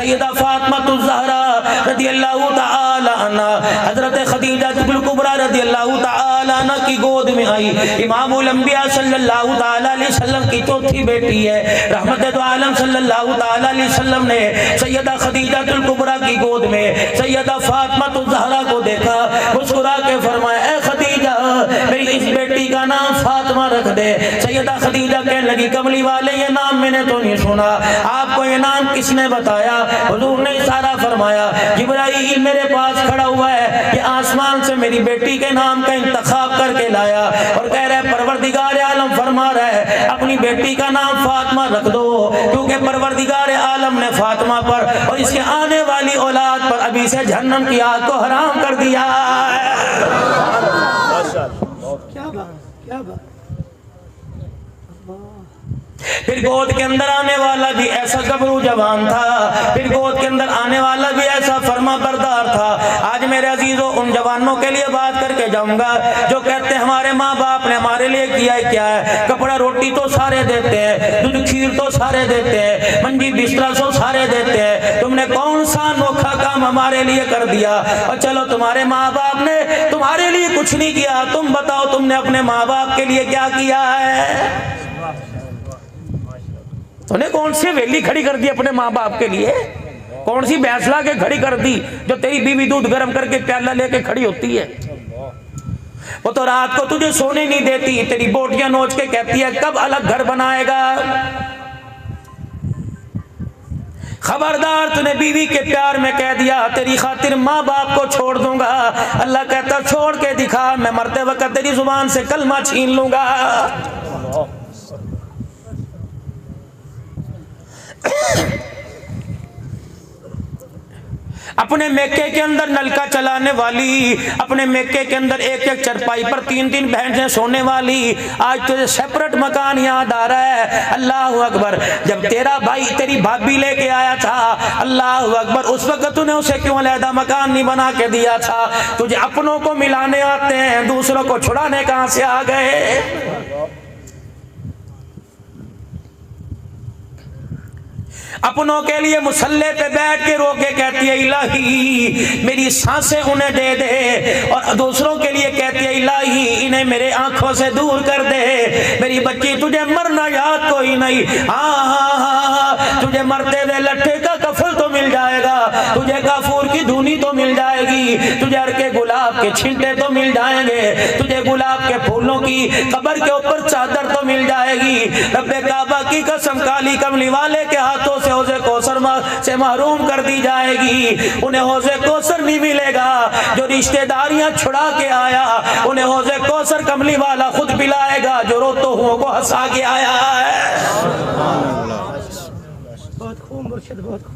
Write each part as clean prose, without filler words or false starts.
सैयदा फातिमा ज़हरा रज़ियल्लाहु ताला अन्हा हज़रत खदीजा कुबरा रज़ियल्लाहु ताला अन्हा की गोद में आई। इमामुल अंबिया सल्लल्लाहु ताला अलैहि वसल्लम की चौथी बेटी है। रहमत दो आलम सल्लल्लाहु ताला अलैहि वसल्लम ने सैयदा खदीजा कुबरा की गोद में सैयदा फातिमा ज़हरा को देखा, मुस्कुरा के फरमाया, ए खदीजा मेरी इस बेटी का नाम फातिमा रख दे। सैयदा खदीजा कहने लगी, कमली वाले ये नाम मैंने तो नहीं सुना, आपको ये नाम किसने बताया? हुजूर ने इशारा फरमाया, जिब्राइल मेरे पास खड़ा हुआ है, ये आसमान से मेरी बेटी के नाम का इंतखाब करके लाया और कह रहा है परवरदिगार आलम फरमा रहा है अपनी बेटी का नाम फातिमा रख दो, क्योंकि परवरदिगार आलम ने फातिमा पर और इसके आने वाली औलाद पर अभी से जहन्नम की आग को हराम कर दिया है। क्या बात। फिर गोद के अंदर आने वाला भी ऐसा गबरू जवान था, फिर गोद के अंदर आने वाला भी ऐसा फरमा बरदार था। आज मेरे अजीजों उन जवानों के लिए बात करके जाऊंगा जो कहते हैं हमारे माँ बाप ने हमारे लिए किया है क्या है, कपड़ा रोटी तो सारे देते हैं, दूध खीर तो सारे देते हैं, मंजी बिस्तरा तो सारे देते हैं, तुमने कौन सा अनोखा काम हमारे लिए कर दिया? और चलो तुम्हारे माँ बाप ने तुम्हारे लिए कुछ नहीं किया, तुम बताओ तुमने अपने माँ बाप के लिए क्या किया है? तूने कौन सी वेली खड़ी कर दी अपने माँ बाप के लिए? कौन सी भैंस ला के खड़ी कर दी जो तेरी बीवी दूध गर्म करके प्याला लेके खड़ी होती है? वो तो रात को तुझे सोने नहीं देती, तेरी बोटियां नोच के कहती है कब अलग घर बनाएगा। खबरदार, तूने बीवी के प्यार में कह दिया तेरी खातिर माँ बाप को छोड़ दूंगा, अल्लाह कहता छोड़ के दिखा, मैं मरते वक्त तेरी जुबान से कलमा छीन लूंगा। अपने मेके के अंदर नलका चलाने वाली, अपने मेके के अंदर एक एक चरपाई पर तीन तीन भैंसें सोने वाली, आज तुझे सेपरेट मकान याद आ रहा है। अल्लाह अकबर, जब तेरा भाई तेरी भाभी लेके आया था, अल्लाह अकबर, उस वक्त तूने उसे क्यों अलहदा मकान नहीं बना के दिया था? तुझे अपनों को मिलाने आते हैं, दूसरों को छुड़ाने कहां से आ गए? अपनों के लिए मुसल्ले पे बैठ के रो के कहती है इलाही मेरी सांसें उन्हें दे दे, और दूसरों के लिए कहती है इलाही इन्हें मेरे आंखों से दूर कर दे। मेरी बच्ची तुझे मरना याद कोई नहीं, हाँ तुझे मरते हुए लट्ठे का कफल तो मिल जाएगा, तुझे काफूर की धुनी तो मिल जाएगी, तुझे हर के गुलाब के छिलटे तो मिल जाएंगे, तुझे गुलाब के फूलों की कब्र के ऊपर चादर तो मिल जाएगी। रब्बे काबा की कसम, काली कमली वाले के हाथों से हौज़े कौसर से महरूम कर दी जाएगी। उन्हें हौज़े कौसर नहीं मिलेगा, जो रिश्तेदारियां छुड़ा के आया उन्हें हौज़े कौसर कमली वाला खुद पिलाएगा, जो रोतो हुओं को हंसा के आया है। बहुत खूब मुर्शिद, बहुत खूब।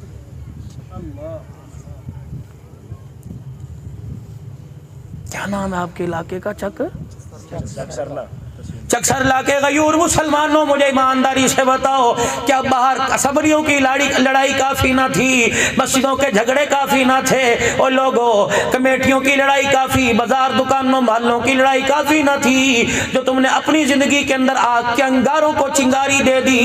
क्या नाम है आपके इलाके का? चकसरला के गयूर मुसलमानों, मुझे ईमानदारी से बताओ, क्या बाहर सबरियों की लड़ाई काफी ना थी? मस्जिदों के झगड़े काफी ना थे? और लोगों कमेटियों की लड़ाई काफी, बाजार दुकानों मोहल्लों की लड़ाई काफी ना थी? जो तुमने अपनी जिंदगी के अंदर आग के अंगारों को चिंगारी दे दी।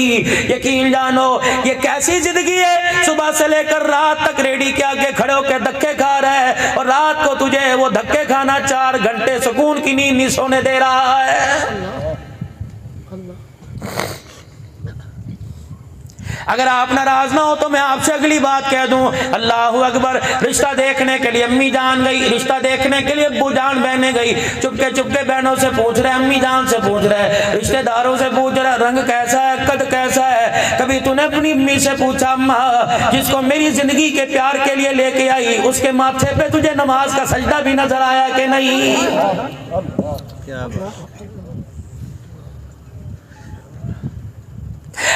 यकीन जानो ये कैसी जिंदगी है, सुबह से लेकर रात तक रेडी के आगे खड़े होकर धक्के खा रहा है, और रात को तुझे वो धक्के खाना 4 घंटे सुकून की नींद नहीं सोने दे रहा है। अगर आप नाराज ना हो तो मैं आपसे अगली बात कह दूं, अल्लाह अकबर, रिश्ता देखने के लिए अम्मी जान गई, रिश्ता देखने के लिए अब्बू जान बहने गई, चुपके चुपके बहनों से पूछ रहे, अम्मी जान से पूछ रहे, रिश्तेदारों से पूछ रहे रंग कैसा है, कद कैसा है। कभी तूने अपनी अम्मी से पूछा अम्मा जिसको मेरी जिंदगी के प्यार के लिए लेके आई उसके माथे पे तुझे नमाज का सजदा भी नजर आया कि नहीं?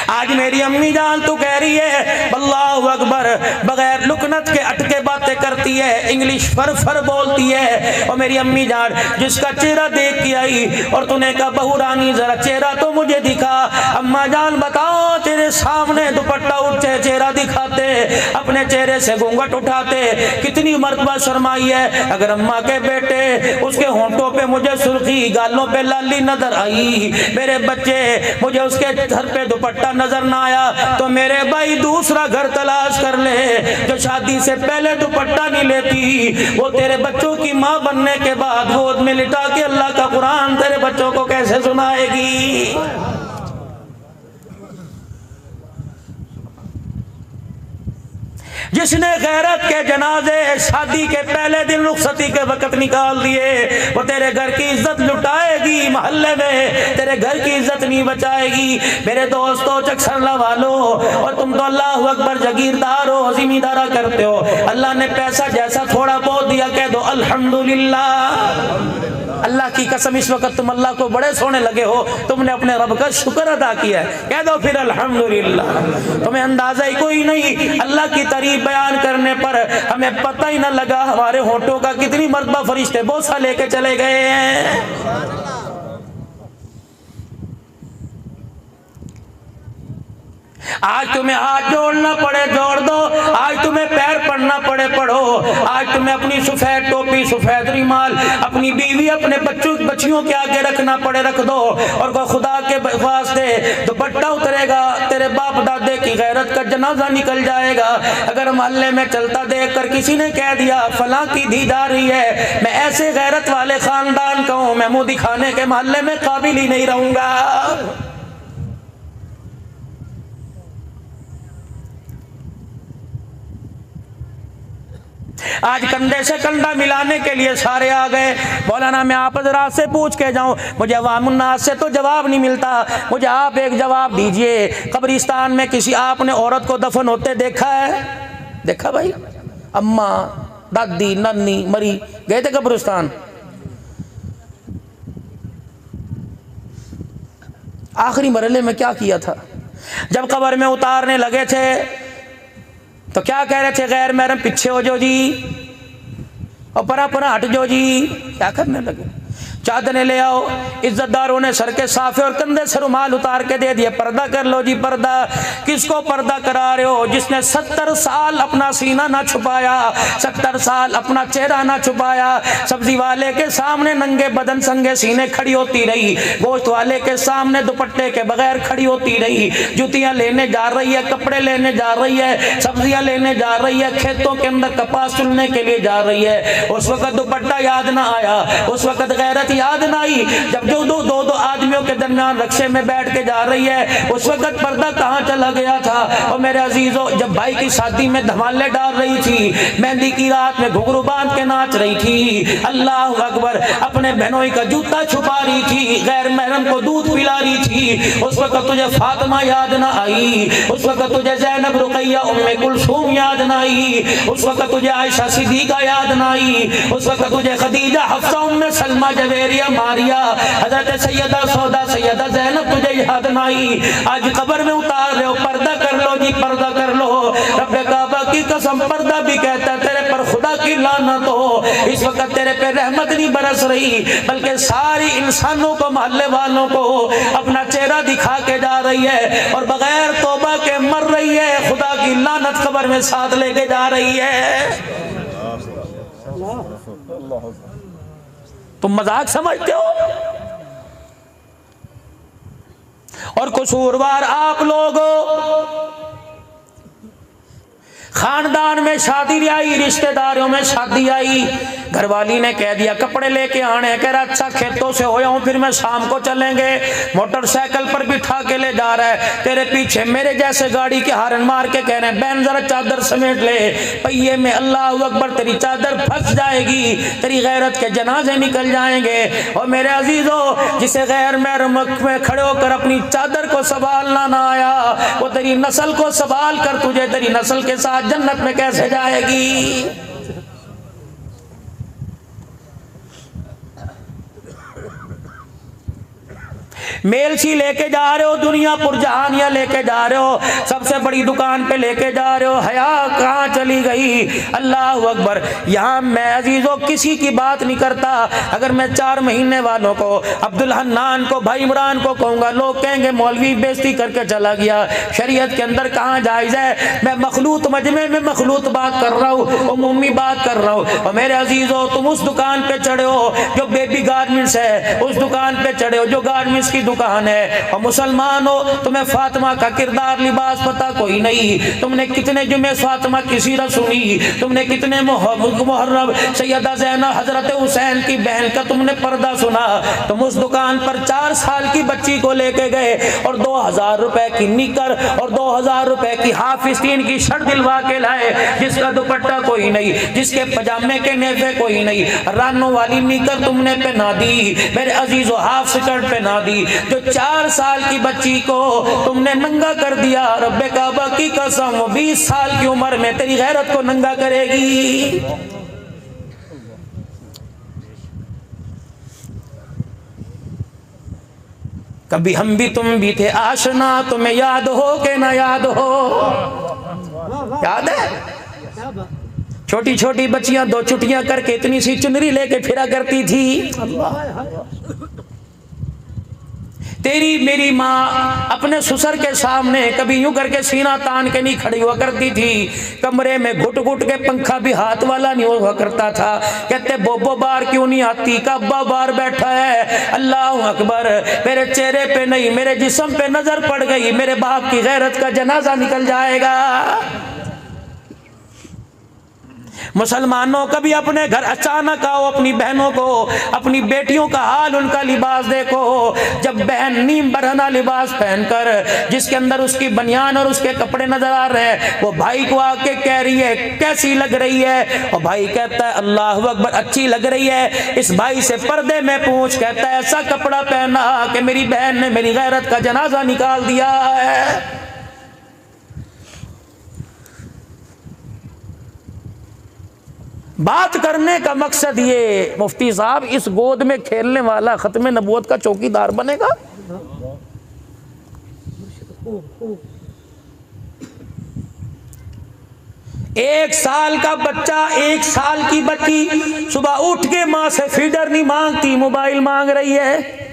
आज मेरी अम्मी जान तू कह रही है अल्लाह अकबर, बगैर लुकनत के अटके बातें करती करती है, इंग्लिश फर फर बोलती है। और मेरी अम्मी जान जिसका चेहरा देख के आई और तूने कहा बहू रानी जरा चेहरा तो मुझे दिखा। अम्मा जान बताओ तेरे सामने दुपट्टा उठे चेहरा दिखाते, अपने चेहरे से घूंघट उठाते, कितनी मर्तबा शर्माई है। अगर अम्मा के बेटे उसके होंठों पे मुझे सुर्खी, गालों पे लाली नजर आई, मेरे बच्चे मुझे उसके घर पे दुपट्टा नजर ना आया, तो मेरे भाई दूसरा घर तलाश कर ले। जो शादी से पहले दुपट्टा नहीं लेती वो तेरे बच्चों की माँ बनने के बाद गोद में लिटा के अल्लाह का कुरान तेरे बच्चों को कैसे सुनाएगी। जिसने गैरत के जनाजे शादी के पहले दिन रुखसती के वक्त निकाल दिए वो तेरे घर की इज्जत लुटाएगी, मोहल्ले में तेरे घर की इज्जत नहीं बचाएगी। मेरे दोस्तों चक्सरला वालों, और तुम तो अल्लाह अकबर जागीरदार हो, जिम्मेदारा करते हो। अल्लाह ने पैसा जैसा थोड़ा बहुत दिया कह दो अल्हम्दुलिल्लाह। अल्लाह की कसम इस वक्त तुम अल्लाह को बड़े सोने लगे हो, तुमने अपने रब का शुक्र अदा किया है, कह दो फिर अल्हम्दुलिल्लाह। तुम्हें अंदाजा ही कोई नहीं, अल्लाह की तारीफ बयान करने पर हमें पता ही ना लगा हमारे होठों का कितनी मर्तबा फरिश्ते बोसा लेके चले गए हैं। आज तुम्हें हाथ जोड़ना पड़े जोड़ दो, आज तुम्हें पैर पड़ना पड़े पढ़ो, आज तुम्हें अपनी सफेद टोपी सफेद रुमाल अपनी बीवी अपने बच्चियों के आगे रखना पड़े रख दो। और को खुदा के वास्ते दुपट्टा उतरेगा, तेरे बाप दादे की गैरत का जनाजा निकल जाएगा। अगर मोहल्ले में चलता देख कर किसी ने कह दिया फलां की धी जा रही है, मैं ऐसे गैरत वाले खानदान का हूं, मैं मुंह दिखाने के मोहल्ले में काबिल ही नहीं रहूंगा। आज कंधे से कंधा मिलाने के लिए सारे आ गए। मौलाना मैं आप हज़रात से पूछ के जाऊं, मुझे अवामुन्नास से तो जवाब नहीं मिलता, मुझे आप एक जवाब दीजिए। कब्रिस्तान में किसी आपने औरत को दफन होते देखा है? देखा भाई? अम्मा दादी नानी मरी गए थे कब्रिस्तान, आखिरी मरहले में क्या किया था? जब कब्र में उतारने लगे थे तो क्या कह रहे थे? गैर महरम पीछे हो जो जी, और परा परा हट जो जी। क्या करने लगे? चादरें ले आओ, इज्जतदारों ने सर के साफे और कंधे से रुमाल उतार के दे दिए, पर्दा कर लो जी पर्दा। किसको पर्दा करा रहे हो? जिसने 70 साल अपना सीना ना छुपाया, 70 साल अपना चेहरा ना छुपाया, सब्जी वाले के सामने नंगे बदन संगे सीने खड़ी होती रही, गोश्त वाले के सामने दुपट्टे के बगैर खड़ी होती रही, जूतियां लेने जा रही है, कपड़े लेने जा रही है, सब्जियां लेने जा रही है, खेतों के अंदर कपास चुनने के लिए जा रही है। उस वक्त दुपट्टा याद ना आया, उस वक्त गैरत याद ना आई। जब जो दो आदमियों के दरमियान रक्शे में बैठ के जा रही है, उस वक्त पर्दा कहाँ चला गया था? और मेरे अजीजों, जब भाई की शादी में धमाले डाल रही थी, मेहंदी की रात में घुंघरू बांध के नाच रही थी, अल्लाह अकबर, अपने बहनों का जूता छुपा रही थी, गैर महरम को दूध पिला रही थी, उस वक्त तुझे फातिमा याद ना आई? उस वक्त तुझे ज़ैनब रुक़ैया उम्मे कुलसूम याद ना आई? उस वक्त तुझे आयशा सिद्दीक़ा याद ना आई? उस वक्त तुझे खदीजा हफ्सा उम्मे सलमा जवेरिया मारिया हजरत सैयदा सौदा सैयदा ज़ैनब तुझे याद ना आई? आज कब्र में उतार रहे हो, पर्दा कर लो जी पर्दा कर लो। रब्बे काबा की कसम पर्दा भी कहता है तेरे पर खुदा की लानत हो, इस वक्त तेरे पे रहमत नहीं बरस रही, बल्कि सारी इंसानों को मोहल्ले वालों को अपना चेहरा दिखा के जा रही है और बगैर तौबा के मर रही है। खुदा की लानत कब्र में साथ लेके जा रही है। तुम मजाक समझते हो? और कसूरवार आप लोग हो। खानदान में शादी आई, रिश्तेदारों में शादी आई, घरवाली ने कह दिया कपड़े लेके आने, कह रहा अच्छा खेतों से हो जाऊं फिर मैं शाम को चलेंगे, मोटरसाइकिल पर बिठा के ले जा रहा है, तेरे पीछे मेरे जैसे गाड़ी के हारन मार के कह रहे हैं बहन जरा चादर समेट ले, पहिए में अल्लाह अकबर तेरी चादर फंस जाएगी, तेरी गैरत के जनाजे निकल जाएंगे। और मेरे अजीजों, जिसे गैर महरम में खड़े होकर अपनी चादर को संभालना ना आया, वो तेरी नस्ल को संभाल कर तुझे तेरी नस्ल के साथ जन्नत में कैसे जाएगी? मेलसी लेके जा रहे हो, दुनिया पुरजहानियां लेके जा रहे हो, सबसे बड़ी दुकान पे लेके जा रहे हो, हया कहाँ चली गई। अल्लाह अकबर। यहाँ मैं अजीजों किसी की बात नहीं करता। अगर मैं 4 महीने वालों को, अब्दुल हन्नान को, भाई इमरान को कहूंगा, लोग कहेंगे मौलवी बेइज्जती करके चला गया। शरीयत के अंदर कहाँ जायज है? मैं मखलूत मजमे में मखलूत बात कर रहा हूँ, उम्मी बात कर रहा हूँ। और मेरे अजीजों, तुम उस दुकान पे चढ़े हो जो बेबी गारमेंट्स है, उस दुकान पे चढ़े हो जो गारमेंट्स की दुकान है, और मुसलमान हो, तुम्हें फातिमा का किरदार लिबास पता कोई नहीं। तुमने कितने जुमे फातिमा की सीरत सुनी, तुमने कितने मुहर्रम सैयदा ज़ैनब हजरत हुसैन की बहन का तुमने पर्दा सुना। तुम उस दुकान पर 4 साल की बच्ची को लेके गए और 2000 रुपए की निकर और 2000 रुपए की हाफिस्तीन की शर्ट दिलवा के लाए, जिसका दुपट्टा कोई नहीं, जिसके पजामे के नेफे कोई नहीं। रानों वाली निकर तुमने पहना दी, मेरे अजीजों हाफ स्कर्ट पहना दी। जो 4 साल की बच्ची को तुमने नंगा कर दिया, रब्बे काबा की कसम 20 साल की उम्र में तेरी गैरत को नंगा करेगी। कभी हम भी तुम भी थे आशना, तुम्हें याद हो के ना याद हो? याद है? छोटी छोटी बच्चियां 2 छुट्टियां करके इतनी सी चुनरी लेके फिरा करती थी। तेरी मेरी माँ अपने ससुर के सामने कभी यूं करके सीना तान के नहीं खड़ी हुआ करती थी। कमरे में घुट घुट के पंखा भी हाथ वाला नहीं हुआ करता था। कहते बोबो बाहर क्यों नहीं आती? का अब्बा बाहर बैठा है। अल्लाह अकबर। मेरे चेहरे पे नहीं, मेरे जिस्म पे नजर पड़ गई, मेरे बाप की गैरत का जनाजा निकल जाएगा। मुसलमानों कभी अपने घर अचानक आओ, अपनी बहनों को, अपनी बेटियों का हाल, उनका लिबास देखो। जब बहन नीम बरहना लिबास पहनकर, जिसके अंदर उसकी बनियान और उसके कपड़े नजर आ रहे हैं, वो भाई को आके कह रही है कैसी लग रही है, और भाई कहता है अल्लाह अकबर अच्छी लग रही है। इस भाई से पर्दे में पूछ, कहता है ऐसा कपड़ा पहना कि मेरी बहन ने मेरी गैरत का जनाजा निकाल दिया है। बात करने का मकसद ये, मुफ्ती साहब इस गोद में खेलने वाला खत्मे नबूवत का चौकीदार बनेगा? एक साल का बच्चा, 1 साल की बच्ची सुबह उठ के मां से फीडर नहीं मांगती, मोबाइल मांग रही है।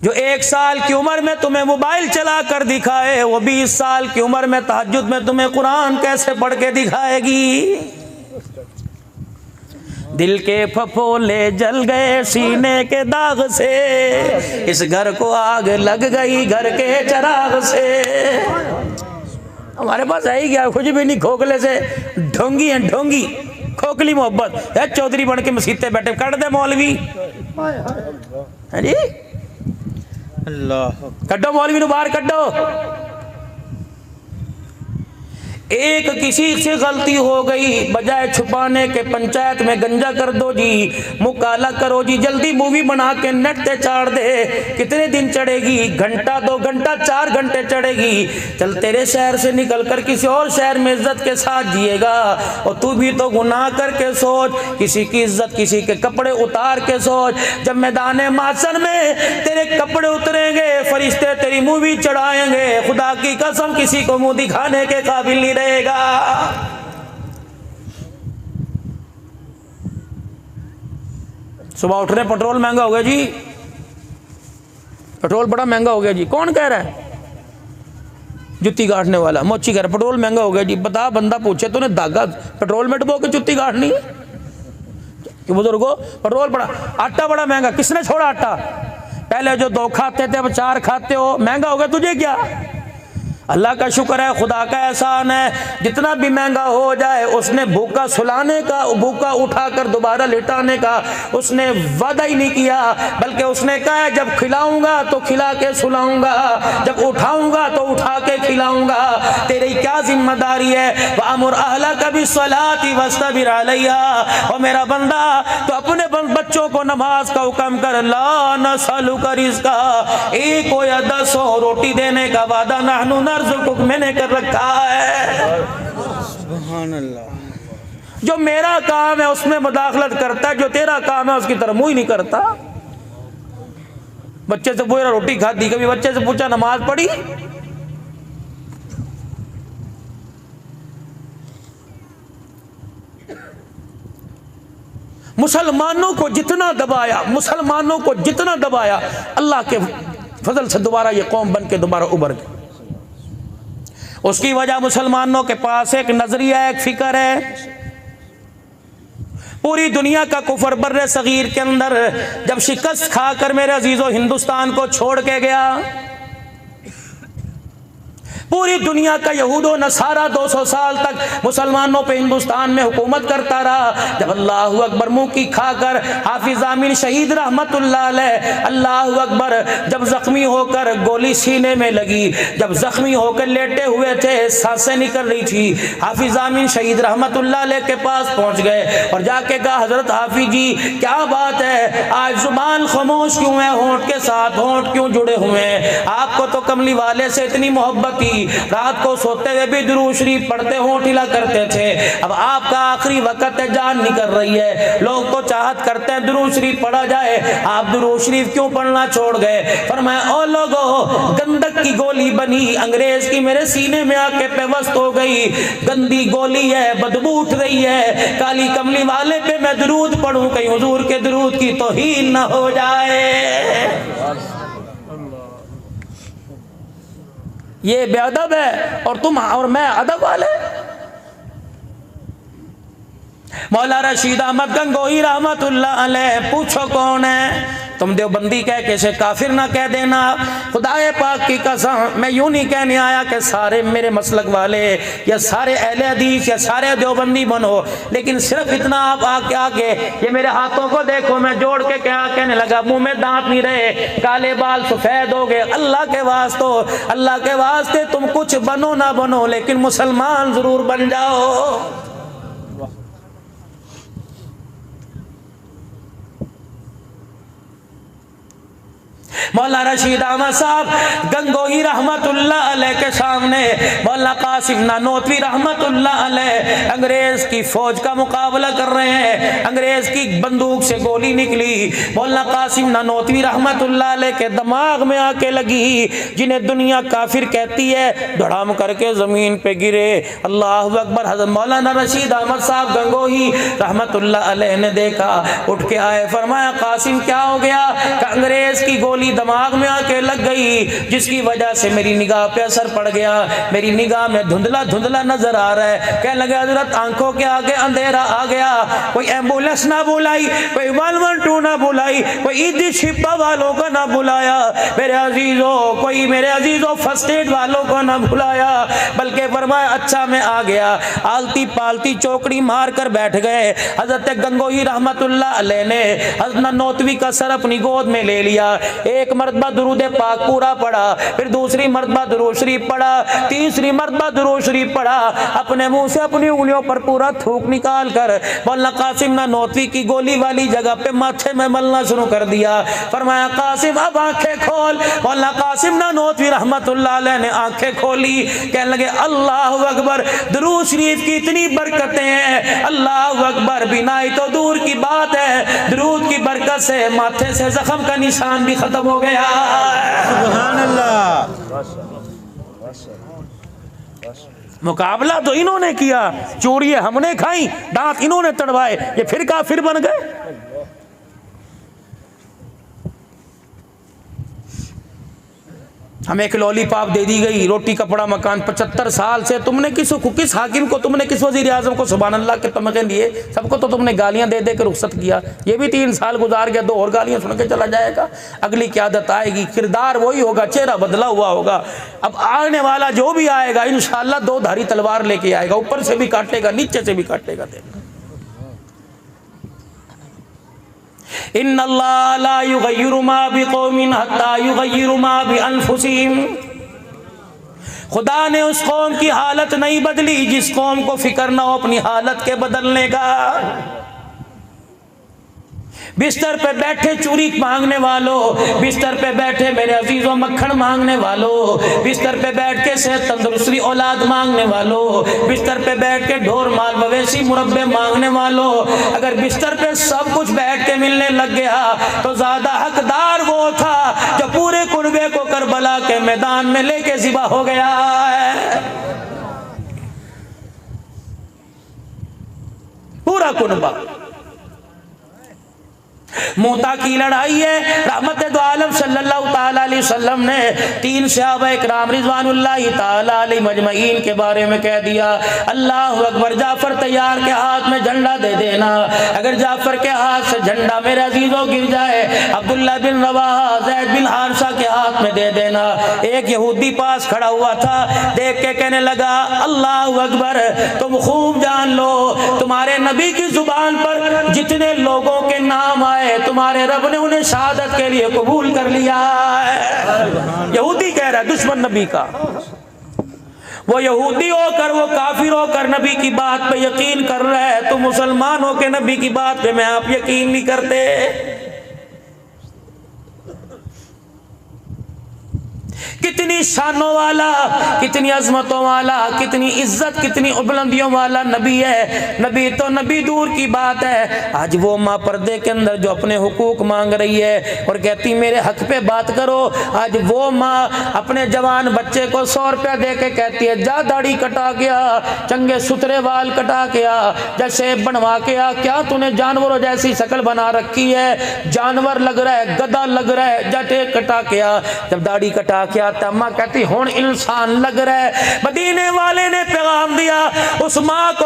जो 1 साल की उम्र में तुम्हें मोबाइल चला कर दिखाए, वो 20 साल की उम्र में तहज्जुद में तुम्हें कुरान कैसे पढ़ के दिखाएगी? दिल के फफोले जल गए सीने के दाग से, इस घर को आग लग गई घर के चराग से। हमारे पास है ही क्या? कुछ भी नहीं, खोखले से ढोंगी है, ढोंगी खोखली मोहब्बत है। चौधरी बन के मसीते बैठे, कर दे मौलवी है जी, अल्लाह कड्डो मौलवी नु बाहर कड्डो। एक किसी से गलती हो गई, बजाय छुपाने के पंचायत में गंजा कर दो जी, मुँह काला करो जी, जल्दी मूवी बना के नेट पे चाड़ दे। कितने दिन चढ़ेगी? घंटा 2 घंटा 4 घंटे चढ़ेगी। चल तेरे शहर से निकल कर किसी और शहर में इज्जत के साथ जिएगा, और तू भी तो गुनाह करके सोच, किसी की इज्जत किसी के कपड़े उतार के सोच। जब मैदान माशर में तेरे कपड़े उतरेंगे, फरिश्ते तेरी मूवी चढ़ाएंगे, खुदा की कसम किसी को मुंह दिखाने के काबिल नहीं रहेगा। सुबह उठ रहे पेट्रोल महंगा हो गया जी, पेट्रोल बड़ा महंगा हो गया जी। कौन कह रहा है? जुत्ती काटने वाला मोची कह रहा पेट्रोल महंगा हो गया जी। बता, बंदा पूछे तूने धागा पेट्रोल में डुबो के जुत्ती काटनी है? कि बुजुर्गो पेट्रोल बड़ा, आटा बड़ा महंगा। किसने छोड़ा आटा? पहले जो 2 खाते थे अब 4 खाते हो, महंगा हो गया। तुझे क्या? अल्लाह का शुक्र है, खुदा का एहसान है। जितना भी महंगा हो जाए, उसने भूखा सुलाने का, भूखा उठाकर दोबारा लिटाने का उसने वादा ही नहीं किया, बल्कि उसने कहा जब खिलाऊंगा तो खिला के सुलाऊंगा, जब उठाऊंगा तो उठा के खिलाऊंगा। तेरी क्या जिम्मेदारी है? वामुर अहलका बिस्सलाति वस्तबिर अलैहा। और मेरा बंदा, तो अपने बच्चों को नमाज का हुक्म कर। ला नसअलुका रिज़्का, 1 हो या 10 हो, रोटी देने का वादा नहनु नर्ज़ुकुक मैंने कर रखा है। सुभान अल्लाह। जो मेरा काम है उसमें मुदाखलत करता है, जो तेरा काम है उसकी तरफ मुँह ही नहीं करता। बच्चे से पूछा रोटी खाती, कभी बच्चे से पूछा नमाज पढ़ी? मुसलमानों को जितना दबाया, मुसलमानों को जितना दबाया, अल्लाह के फजल से दोबारा ये कौम बन के दोबारा उभर गई। उसकी वजह मुसलमानों के पास एक नजरिया, एक फिक्र है। पूरी दुनिया का कुफर बर्रे सगीर के अंदर जब शिकस्त खाकर मेरे अजीजों हिंदुस्तान को छोड़ के गया, पूरी दुनिया का यहूदो नसारा 200 साल तक मुसलमानों पे हिंदुस्तान में हुकूमत करता रहा। जब अल्लाह अकबर मुंह की खाकर हाफिज आमीन शहीद रहमतुल्लाह अलैह, अल्लाह अकबर, जब जख्मी होकर गोली सीने में लगी, जब जख्मी होकर लेटे हुए थे, सांसें निकल रही थी, हाफिज आमीन शहीद रहमतुल्लाह अलैह के पास पहुंच गए और जाके कहा, हजरत हाफिज जी क्या बात है, आज जुबान खामोश क्यों है, होंठ के साथ होंठ क्यों जुड़े हुए हैं? आपको तो कमली वाले से इतनी मोहब्बत थी, रात को सोते हुए भी दुरूद शरीफ पढ़ते होंठ हिला करते थे। अब आपका आखिरी वक्त है, जान निकल रही है, लोग तो चाहत करते हैं दुरूद शरीफ पढ़ा जाए, आप दुरूद शरीफ क्यों पढ़ना छोड़ गए? फरमाया, ओ लोगों, गंदक की गोली बनी अंग्रेज की मेरे सीने में आके पेवस्त हो गई, गंदी गोली है, बदबू उठ रही है, काली कमली वाले पे मैं दुरूद पढ़ूं, कहीं हुजूर के दुरूद की तौहीन न हो जाए। ये बेअदब है और तुम और मैं अदब वाले। मौला रशीद अहमद गंगोही रहमतुल्लाह अलैह, पूछो कौन है? तुम देवबंदी कह के इसे काफिर ना कह देना। खुदाए पाक की कसम, मैं यूं नहीं कहने आया कि सारे मेरे मसलक वाले या सारे अहले हदीस या सारे देवबंदी बनो, लेकिन सिर्फ इतना आप आगे ये मेरे हाथों को देखो, मैं जोड़ के क्या कहने लगा, मुंह में दांत नहीं रहे, काले बाल सफेद हो गए। अल्लाह के वास्ते, अल्लाह के वास्ते तुम कुछ बनो ना बनो, लेकिन मुसलमान जरूर बन जाओ। मौला रशीद अहमद साहब गंगोही रहमतुल्लाह अलैह के सामने मौला कासिम नानोतवी रहमतुल्लाह अलैह अंग्रेज की फौज का मुकाबला कर रहे हैं। अंग्रेज की बंदूक से गोली निकली, मौला कासिम नानोतवी रहमतुल्लाह अलैह के दिमाग में आके लगी, जिन्हें दुनिया काफिर कहती है, धड़ाम करके जमीन पे गिरे। अल्लाह अकबर। हज़रत मौलाना रशीद अहमद साहब गंगोही रहमतुल्लाह अलैह ने देखा, उठ के आए, फरमाया, कासिम क्या हो गया? अंग्रेज की गोली दिमाग में आके लग गई, जिसकी वजह से मेरी निगाह पे असर पड़ गया, मेरी निगाह में धुंधला धुंधला नजर आ रहा है। कहने लगे, हजरत आंखों के आगे अंधेरा आ गया। कोई एम्बुलेंस ना बुलाई, कोई 112 ना बुलाई, कोई ईदी छिपा वालों को ना बुलाया मेरे अजीजों, कोई मेरे अजीजों फर्स्ट एड वालों को ना बुलाया, बल्कि फरमाया, अच्छा मैं आ गया। आलती पालती चौकड़ी मार कर बैठ गए। हजरत गंगोही रहमतुल्लाह अलैह ने हजरत नानोतवी का सर अपनी गोद में ले लिया, एक मरतबा दुरूद पाक पूरा पढ़ा, फिर दूसरी मरतबा दुरूद शरीफ पढ़ा, तीसरी मरतबा दुरूद शरीफ पढ़ा, अपने मुंह से अपनी उंगलियों पर पूरा थूक निकाल कर मौलाना कासिम नानोतवी की गोली वाली जगह पे माथे में मलना शुरू कर दिया। फरमाया, कासिम अब आंखें खोल। मौलाना कासिम नानोतवी रहमतुल्लाह अलैह ने आंखें खोली, कहने लगे, अल्लाह अकबर, दुरूद शरीफ की इतनी बरकतें हैं, अल्लाह अकबर, बिनाई तो दूर की बात है, दुरूद की बरकत से माथे से जख्म का निशान भी खत्म हो गया। सुभान अल्लाह। मुकाबला तो इन्होंने किया, चोरी हमने खाई, दांत इन्होंने तड़वाए, ये फिर काफिर बन गए। हमें एक लॉलीपॉप दे दी गई, रोटी कपड़ा मकान, 75 साल से तुमने किस हाकिम को, तुमने किस वजीर आजम को सुभान अल्लाह के तमगे दिए, सबको तो तुमने गालियां दे दे के रुखसत किया। ये भी 3 साल गुजार गया, 2 और गालियां सुन के चला जाएगा। अगली क़यादत आएगी, किरदार वही होगा, चेहरा बदला हुआ होगा। अब आने वाला जो भी आएगा इंशाअल्लाह 2 धारी तलवार लेके आएगा, ऊपर से भी काटेगा, नीचे से भी काटेगा। इन्नल्लाह ला युगय्यिरु मा बिक़ौमिन हत्ता युगय्यिरु मा बिअनफुसिहिम। खुदा ने उस कौम की हालत नहीं बदली जिस कौम को फिक्र ना हो अपनी हालत के बदलने का। बिस्तर पे बैठे चूरी मांगने वालों, बिस्तर पे बैठे मेरे अजीजों मक्खन मांगने वालों, बिस्तर पे बैठ के सेहत तंदुरुस्ती औलाद मांगने वालों, बिस्तर पे बैठ के ढोर माल मवेशी मुरब्बे मांगने वालों, अगर बिस्तर पे सब कुछ बैठ के मिलने लग गया तो ज्यादा हकदार वो था जो पूरे कुर्बे को करबला के मैदान में लेके ज़िबा हो गया है। पूरा कुर्बा। मूता की लड़ाई है। रहमत दो आलम सल्लल्लाहु ताला अलैहि वसल्लम ने 3 सहाबा इकराम रिज़वानुल्लाहि ताला अलैहि मजमईन के बारे में कह दिया, अल्लाहु अकबर, जाफर तैयार के हाथ में झंडा दे देना। अगर जाफर के हाथ से झंडा मेरे अजीजों गिर जाए, अब्दुल्ला बिन रवाहा, ज़ैद बिन हारिसा के हाथ में दे देना। एक यहूदी पास खड़ा हुआ था, देख के कहने लगा, अल्लाहु अकबर, तुम खूब जान लो तुम्हारे नबी की जुबान पर जितने लोगों के नाम आए तुम्हारे रब ने उन्हें शहादत के लिए कबूल कर लिया है। यहूदी कह रहा है, दुश्मन नबी का। वो यहूदी होकर, वो काफिर होकर नबी की बात पे यकीन कर रहा है, तो मुसलमान होकर नबी की बात पे मैं आप यकीन नहीं करते। कितनी शानों वाला, कितनी अजमतों वाला, कितनी इज्जत, कितनी बुलंदियों वाला नबी है। नबी तो नबी दूर की बात है, आज वो माँ पर्दे के अंदर जो अपने हुकूक मांग रही है और कहती मेरे हक पे बात करो, आज वो माँ अपने जवान बच्चे को 100 रुपया दे के कहती है, जा दाढ़ी कटा के आ, चंगे सुथरे बाल कटा के आ, जैसे बनवा के आ। क्या तूने जानवरों जैसी शक्ल बना रखी है, जानवर लग रहा है, गधा लग रहा है, जाटे कटा के आ। जब दाढ़ी कटा के आता, अम्मा कहती हुण इंसान लग रहा है। मदीने वाले ने पैगाम दिया, उस माँ को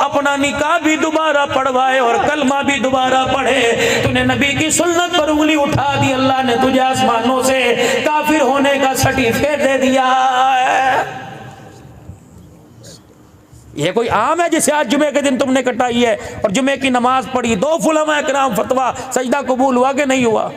अपना निकाह भी दोबारा पढ़वाए और कलमा भी दोबारा पढ़े। तूने नबी की सुन्नत पर उंगली उठा दी, अल्लाह ने तुझे आसमानों से काफिर होने का सर्टिफिकेट दे दिया है। ये कोई आम है जिसे आज जुमे के दिन तुमने कटाई है और जुमे की नमाज पढ़ी? 2 उलमा इकराम फतवा, सजदा कबूल हुआ कि नहीं हुआ?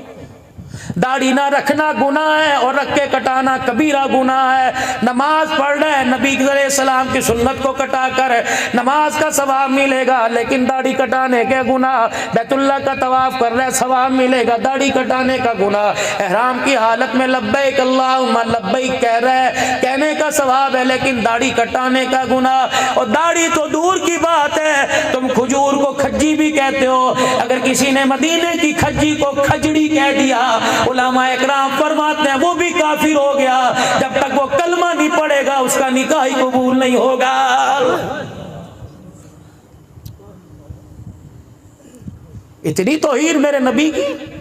दाढ़ी ना रखना गुनाह है और रख के कटाना कबीरा गुनाह है। नमाज पढ़ रहे हैं, नबी सलाम की सुन्नत को कटा कर नमाज का सवाब मिलेगा, लेकिन दाढ़ी कटाने के गुनाह। बैतुल्लाह का तवाफ कर रहे हैं, सवाब मिलेगा, दाढ़ी कटाने का गुनाह। एहराम की हालत में लब्बैक अल्लाहुम्मा लब्बैक कह रहे हैं, कहने का सवाब है, लेकिन दाढ़ी कटाने का गुनाह। और दाढ़ी तो दूर की बात है, तुम खजूर को खज्जी भी कहते हो। अगर किसी ने मदीने की खज्जी को खजड़ी कह दिया, उलमा इकराम फरमाते हैं वो भी काफिर हो गया। जब तक वो कलमा नहीं पढ़ेगा उसका निकाह ही कबूल नहीं होगा। इतनी तौहीर मेरे नबी की।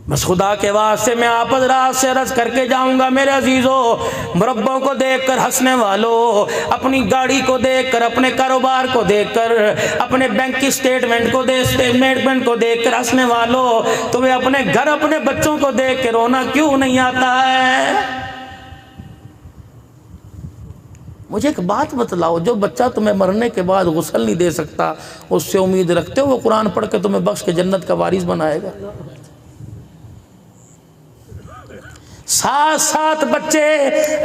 बस खुदा के वास्ते मैं आप हज़रात से अर्ज़ करके जाऊंगा, मेरे अजीज़ों, मुरब्बों को देखकर हंसने वालों, अपनी गाड़ी को देखकर, अपने कारोबार को देखकर, अपने बैंक की स्टेटमेंट को देखकर हंसने वालों, तुम्हें अपने घर, अपने बच्चों को देख के रोना क्यों नहीं आता है? मुझे एक बात बतलाओ, जो बच्चा तुम्हें मरने के बाद गुस्ल नहीं दे सकता, उससे उम्मीद रखते हो वो कुरान पढ़ के तुम्हें बख्श के जन्नत का वारिस बनाएगा? 7 बच्चे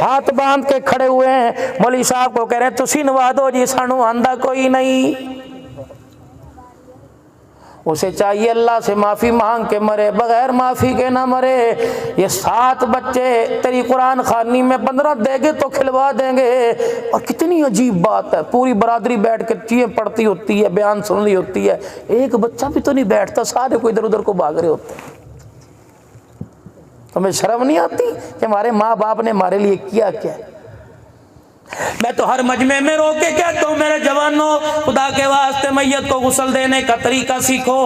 हाथ बांध के खड़े हुए हैं, मौलवी साहब को कह रहे हैं तुसी नवा दो जी, सानू आंदा कोई नहीं। उसे चाहिए अल्लाह से माफ़ी मांग के मरे, बगैर माफ़ी के ना मरे। ये 7 बच्चे तेरी कुरान खानी में 15 देंगे तो खिलवा देंगे। और कितनी अजीब बात है, पूरी बरादरी बैठ के चीज़ें पढ़ती होती है, बयान सुन रही होती है, एक बच्चा भी तो नहीं बैठता, सारे को इधर उधर को भाग रहे होते हैं। तुम्हें शर्म नहीं आती कि हमारे माँ बाप ने हमारे लिए किया क्या? मैं तो हर मजमे में रो के कहता हूँ, मेरे जवानों, खुदा के वास्ते मैयत को गुस्ल देने का तरीका सीखो,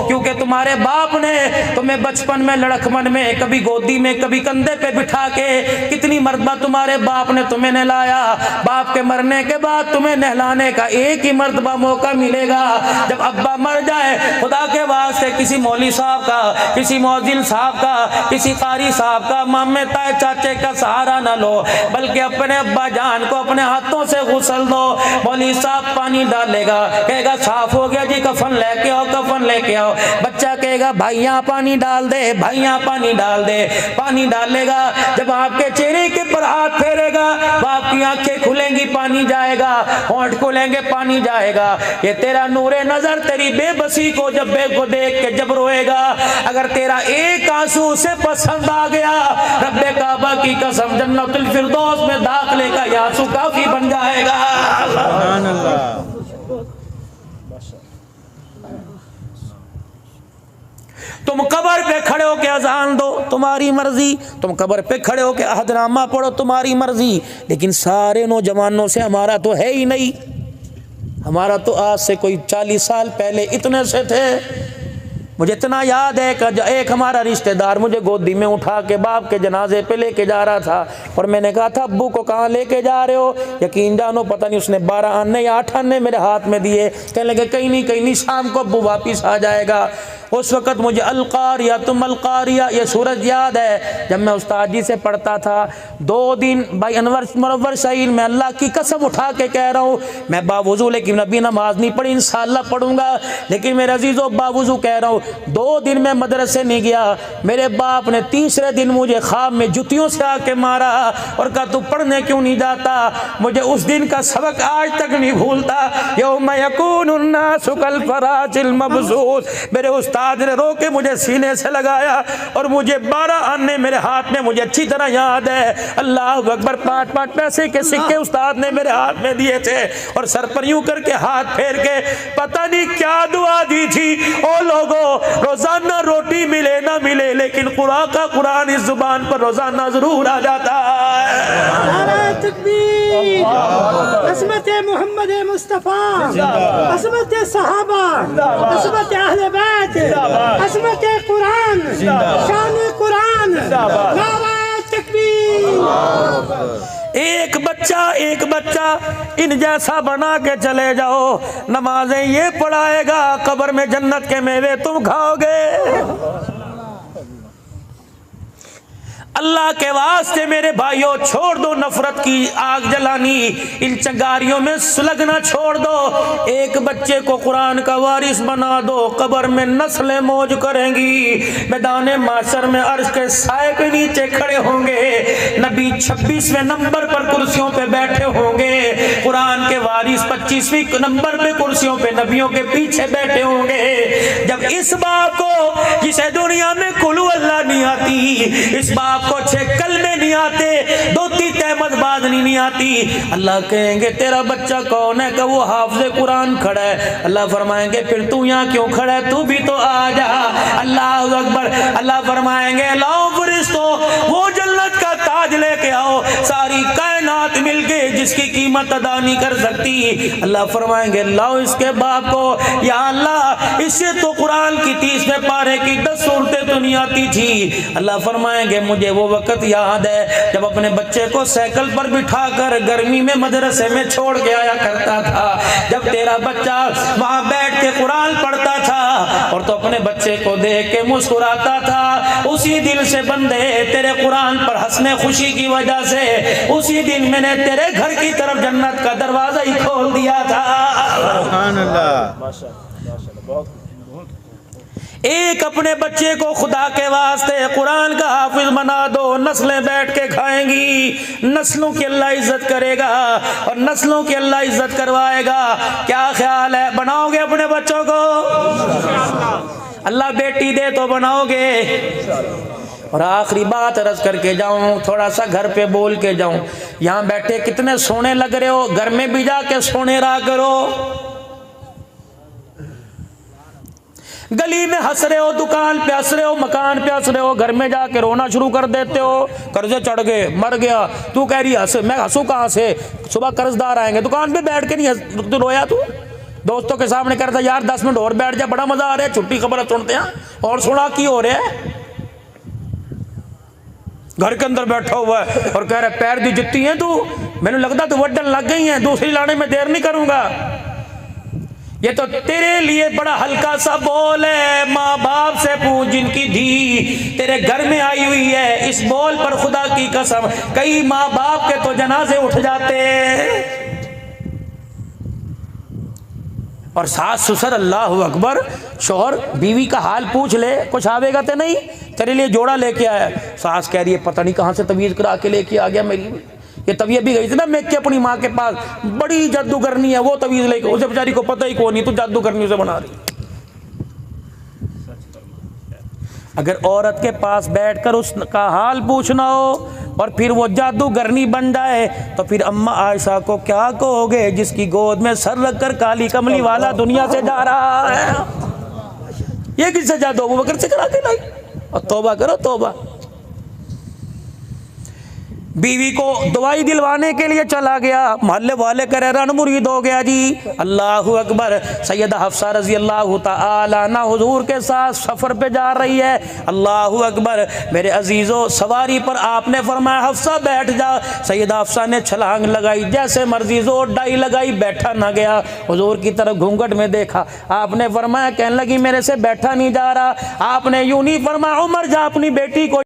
क्योंकि तुम्हारे बाप ने तुम्हें बचपन में, लड़कपन में, कभी गोदी में, कभी कंधे पे बिठा के, कितनी मरतबा तुम्हारे बाप ने तुम्हें नहलाया। बाप के मरने के बाद तुम्हें नहलाने का एक ही मरतबा मौका मिलेगा, जब अब्बा मर जाए। खुदा के वास्ते किसी मौलवी साहब का, किसी मौजिल साहब का, किसी कारी साहब का, मामे ताए चाचे का सहारा ना लो, बल्कि अपने अब्बा जान को अपने हाथों से गुसल दो। मौलवी साहब पानी डालेगा, कहेगा साफ हो गया जी, कफन लेके आओ, कफन लेके आओ। बच्चा कहेगा भाई यहाँ पानी डाल दे, भाई यहाँ पानी डाल दे। पानी डालेगा, जब आपके चेहरे के पर हाथ फेरेगा तो आपकी आंखें खुलेंगी, पानी जाएगा, होंठ खुलेंगे, पानी जाएगा। ये तेरा नूरे नजर तेरी बेबसी को जब को देख के जब रोएगा, अगर तेरा एक आंसू उसे पसंद आ गया, रब्बे काबा की कसम जन्नतुल फिरदौस में दाखिले का ये आंसू काफी बन जाएगा। सुभान अल्लाह। तुम कब्र पे खड़े होके अजान दो, तुम्हारी मर्जी। तुम कब्र पे खड़े होके अहदनामा पढ़ो, तुम्हारी मर्जी। लेकिन सारे नौजवानों से हमारा तो है ही नहीं। हमारा तो आज से कोई 40 साल पहले इतने से थे। मुझे इतना याद है कि एक हमारा रिश्तेदार मुझे गोदी में उठा के बाप के जनाजे पे लेके जा रहा था, और मैंने कहा था अब्बू को कहाँ लेके जा रहे हो? यकीन जानो पता नहीं उसने 12 आने या 8 आने मेरे हाथ में दिए। कहने लगे कहीं नहीं शाम को अब्बू वापिस आ जाएगा। उस वक़्त मुझे अलकारिया तुम अलकारिया ये सूरज याद है, जब मैं उस्ताद जी से पढ़ता था। 2 दिन भाई अनवर मुनव्वर शहीद, मैं अल्लाह की कसम उठा के कह रहा हूँ, मैं बावुज़ू लेकिन अभी नमाज नहीं पढ़ी, इंशाअल्लाह पढ़ूंगा। लेकिन मेरे अजीज़ों बावुज़ू कह रहा हूँ, 2 दिन मैं मदरसे नहीं गया। मेरे बाप ने तीसरे दिन मुझे ख्वाब में जुतियों से आके मारा और कहा तू पढ़ने क्यों नहीं जाता? मुझे उस दिन का सबक आज तक नहीं भूलता। यौम यकूनुन नासु कल फराशिल मबसूस। मेरे उस्ताद ने रो के मुझे सीने से लगाया और मुझे 12 आने मेरे हाथ में मुझे अच्छी तरह याद है। अल्लाह अकबर। 5-5 पैसे के सिक्के उस्ताद ने मेरे हाथ में दिए थे और सर पर यूं करके हाथ फेर के पता नहीं क्या दुआ दी थी। ओ लोगों, रोजाना रोटी मिले ना मिले, लेकिन कुरान का कुरान इस जुबान पर रोजाना जरूर आ जाता है। तकबीर, अज़मत मोहम्मद मुस्तफा, अज़मत सहाबा, अज़मत अहले बैत, अज़मत कुरान, शान कुरान, नारे तकबीर। एक बच्चा इन जैसा बना के चले जाओ, नमाजें ये पढ़ाएगा, कब्र में जन्नत के मेवे तुम खाओगे। अल्लाह के वास्ते मेरे भाइयों, छोड़ दो नफरत की आग जलानी, इन चंगारियों में सुलगना छोड़ दो। एक बच्चे को कुरान का वारिस बना दो, कब्र में नस्लें मौज करेंगी। मैदान माशर में अर्श के साए के नीचे खड़े होंगे, नबी 26वें नंबर पर कुर्सियों पे बैठे होंगे, कुरान के वारिस 25वें नंबर पे कुर्सियों पे नबियों के पीछे बैठे होंगे। जब इस बाप को जिसे दुनिया में कुलू अल्लाह नहीं आती, इस बाप को 6 कलमे नहीं आते, 2-3 तहमद बादनी नहीं आती, अल्लाह कहेंगे तेरा बच्चा कौन है? का वो हाफिज़े कुरान खड़ा है। अल्लाह फरमाएंगे फिर तू यहाँ क्यों खड़ा है? तू भी तो आ जा। अल्लाह अकबर। अल्लाह फरमाएंगे लाओ फरिश्तों, वो जन्नत का ताज लेके आओ, सारी कायनात मिलके जिसकी कीमत अदा नहीं कर सकती। अल्लाह फरमाएंगे लाओ इसके बाप को। या अल्लाह, इससे तो कुरान की 30वें पारे की 10 सूरतें तो नहीं आती थी। अल्लाह फरमाएंगे मुझे वो वक्त याद है जब अपने बच्चे को साइकिल पर बिठाकर गर्मी में मदरसे में छोड़ के आया करता था। जब तेरा बच्चा वहां बैठ के कुरान पढ़ता था और तो अपने बच्चे को देख के मुस्कुराता था, उसी दिल से बंदे तेरे कुरान पर हंसने खुशी की वजह से उसी दिन मैंने तेरे घर की तरफ जन्नत का दरवाजा ही खोल दिया था। सुभान अल्लाह। एक अपने बच्चे को खुदा के वास्ते कुरान का हाफिज बना दो, नस्लें बैठ के खाएंगी, नस्लों की अल्लाह इज्जत करेगा और नस्लों की अल्लाह इज्जत करवाएगा। क्या ख्याल है, बनाओगे अपने बच्चों को? अल्लाह बेटी दे तो बनाओगे। और आखिरी बात अर्ज करके जाऊं, थोड़ा सा घर पे बोल के जाऊं, यहाँ बैठे कितने सोने लग रहे हो, घर में भी जाके सोने रहा करो। गली में हंस रहे हो, दुकान पे हंस रहे हो, मकान पे हंस रहे हो, घर में जाके रोना शुरू कर देते हो। कर्जे चढ़ गए, मर गया, तू कह रही हंस, मैं हंसू कहाँ से? सुबह कर्जदार आएंगे, दुकान पे बैठ के नहीं तू रोया? तू दोस्तों के सामने कहता यार 10 मिनट और बैठ जा, बड़ा मजा आ रहा है, छुट्टी खबर सुनते हैं और सुना की हो रहा है। घर के अंदर बैठा हुआ है और कह रहा पैर दी जुत्ती है तू, मैंने लगता तू वड्डन लग गई है, दूसरी लाने में देर नहीं करूंगा। ये तो तेरे लिए बड़ा हल्का सा बोल है। माँ बाप से पूछ जिनकी धी तेरे घर में आई हुई है। इस बोल पर खुदा की कसम कई माँ बाप के तो जनाजे उठ जाते। और सास ससुर, अल्लाह अकबर, शोहर बीवी का हाल पूछ ले, कुछ आवेगा तो नहीं, तेरे लिए जोड़ा लेके आया। सास कह रही है पता नहीं कहाँ से तवीज़ करा के लेके आ गया मेरी। ये तवीज़ भी गई थी ना मैं के अपनी माँ के पास, बड़ी जादूगरनी है वो तवीज़ लेके, उसे बेचारी को पता ही कौन नहीं, तू जादूगरनी उसे बना रही। अगर औरत के पास बैठकर उसका हाल पूछना हो और फिर वो जादूगरनी बन जाए तो फिर अम्मा आयशा को क्या कहोगे जिसकी गोद में सर रखकर काली कमली वाला दुनिया से जा रहा है। ये किससे जादू अबू बकर से करा के लाई। और तौबा करो तौबा। बीवी को दवाई दिलवाने के लिए चला गया, मोहल्ले वाले करे रन मुरीद हो गया जी। अल्लाह अकबर। सैयदा हफ्सा रजी अल्लाह ताला अन्हा हुजूर के साथ सफ़र पे जा रही है। अल्लाह अकबर। मेरे अजीज़ों, सवारी पर आपने फरमाया हफ्सा बैठ जा। सैयदा हफ्सा ने छलांग लगाई, जैसे मर्जी जोर डाई लगाई, बैठा ना गया। हुजूर की तरफ घूंघट में देखा, आपने फरमाया, कहने लगी मेरे से बैठा नहीं जा रहा। आपने यूं नहीं फरमाया उमर जा अपनी बेटी को